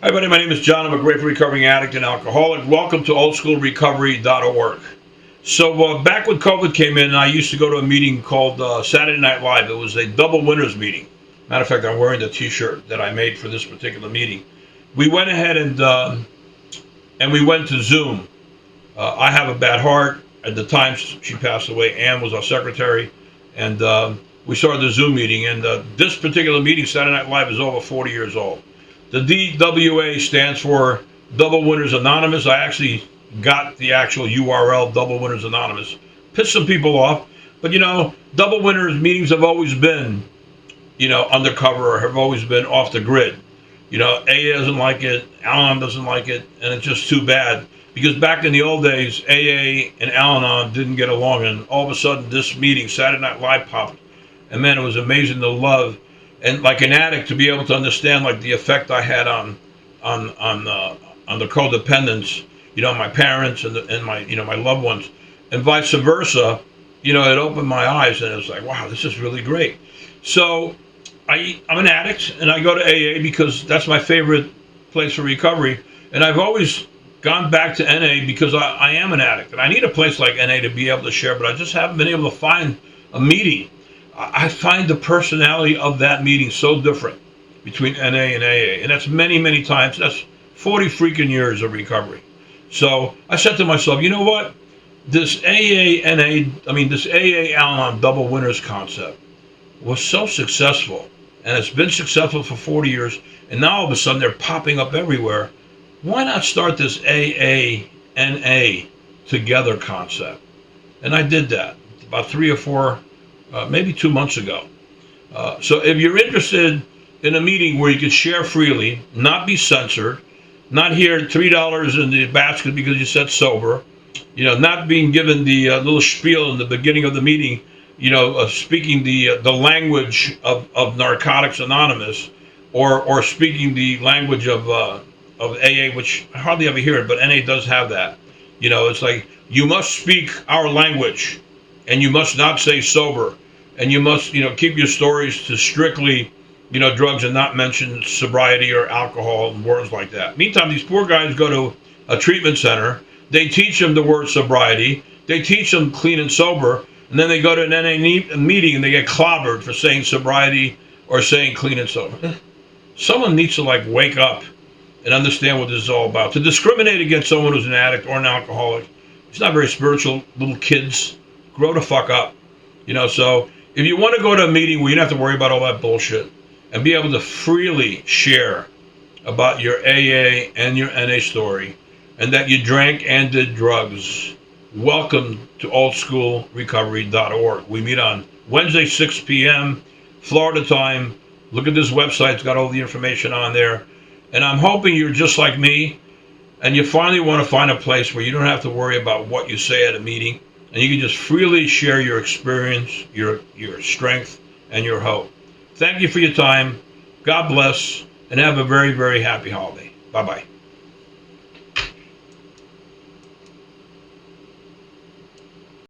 Hi, everybody. My name is John. I'm a grateful recovering addict and alcoholic. Welcome to oldschoolrecovery.org. So back when COVID came in, I used to go to a meeting called Saturday Night Live. It was a double winners meeting. Matter of fact, I'm wearing the T-shirt that I made for this particular meeting. We went ahead and we went to Zoom. I have a bad heart. At the time she passed away, Ann was our secretary, and we started the Zoom meeting. And this particular meeting, Saturday Night Live, is over 40 years old. The DWA stands for Double Winners Anonymous. I actually got the actual URL, Double Winners Anonymous. Pissed some people off, but Double Winners meetings have always been, undercover, or have always been off the grid. AA doesn't like it, Al-Anon doesn't like it, and it's just too bad. Because back in the old days, AA and Al-Anon didn't get along, and all of a sudden this meeting, Saturday Night Live, popped. And man, it was amazing to love, and like an addict, to be able to understand like the effect I had on the codependence, my parents and my loved ones, and vice versa. It opened my eyes, and it was like, wow, this is really great. So I'm an addict, and I go to AA because that's my favorite place for recovery. And I've always gone back to NA because I am an addict, and I need a place like NA to be able to share, but I just haven't been able to find a meeting. I find the personality of that meeting so different between NA and AA, and that's many, many times. That's 40 freaking years of recovery. So I said to myself, you know what? This this AA Al-Anon double winners concept was so successful, and it's been successful for 40 years, and now all of a sudden they're popping up everywhere. Why not start this AA-NA together concept? And I did that about 3 or 4, maybe 2 months ago. So if you're interested in a meeting where you can share freely, not be censored, not hear $3 in the basket because you said sober, not being given the little spiel in the beginning of the meeting, speaking the language of Narcotics Anonymous, or speaking the language of AA, which I hardly ever hear it, but NA does have that. It's like, you must speak our language, and you must not say sober, and you must, keep your stories to strictly, drugs and not mention sobriety or alcohol and words like that. Meantime, these poor guys go to a treatment center. They teach them the word sobriety. They teach them clean and sober, and then they go to an NA meeting and they get clobbered for saying sobriety or saying clean and sober. Someone needs to wake up and understand what this is all about. To discriminate against someone who's an addict or an alcoholic, it's not very spiritual. Little kids, grow the fuck up. So if you want to go to a meeting where you don't have to worry about all that bullshit and be able to freely share about your AA and your NA story, and that you drank and did drugs, welcome to oldschoolrecovery.org. We meet on Wednesday, 6 p.m., Florida time. Look at this website. It's got all the information on there. And I'm hoping you're just like me, and you finally want to find a place where you don't have to worry about what you say at a meeting, and you can just freely share your experience, your strength, and your hope. Thank you for your time. God bless, and have a very, very happy holiday. Bye-bye.